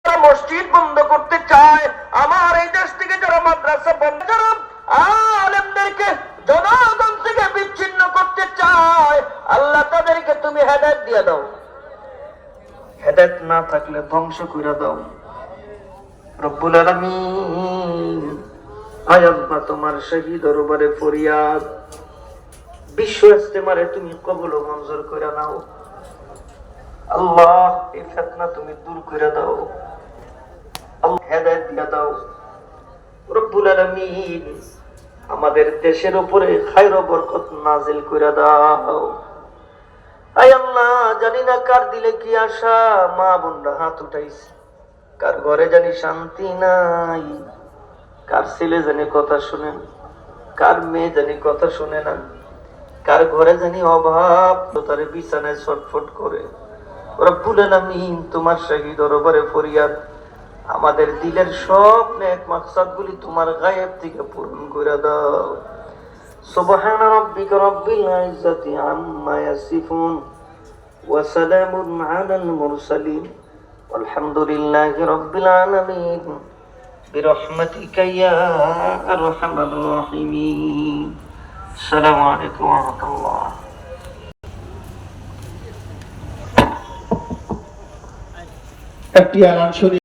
মসজিদ বন্ধ করতে চায়, আমার এই দেশ থেকে যারা মাদ্রাসা বন্ধ, যারা আলেমদেরকে জনগণ থেকে বিচ্ছিন্ন করতে চায়, আল্লাহ তাদেরকে তুমি হেদায়েত দিয়ে দাও। হেদায়েত না থাকলে ধ্বংস করে দাও রব্বুল আলামিন। আয় আল্লাহ, তোমার শাহী দরবারে ফরিয়াদ, বিশ্ব ইজতেমারে তুমি কবুল ও মঞ্জুর করে নাও আল্লাহ। এই ফিতনা তুমি দূর করে দাও আল্লাহ, হেদায়েত দিয়ে দাও রব্বুল আলামিন। আমাদের দেশের উপরে খায়র ও বরকত নাজিল করে দাও। আয় আল্লাহ, জানি না কার দিলে কি আশা, মা বোনরা হাত উঠাইছে, কার ঘরে জানি শান্তি নাই, কার ছেলে জানি কথা শুনে না, কার মেয়ে জানি কথা শুনে না, কার ঘরে জানি অভাব, তার বিছানায় ছটফট করে। রব্বুল আলামিন, তোমার শাহী দরবারে ফরিয়াদ, আমাদের দিলের সব নেক মাকসাদগুলি তোমার গায়েব থেকে পূরণ করে দাও। সুবহানা রাব্বিকা রাব্বিল ইজ্জাতি আম্মা ইয়াসিফুন ওয়া সালামুন আলাল মুরসালিন আলহামদুলিল্লাহি রাব্বিল আলামিন বিরহমাতিকা ইয়া আরহামার রাহিমিন। আসসালামু আলাইকুম ওয়া রাহমাতুল্লাহ। একটি এলান শরীফ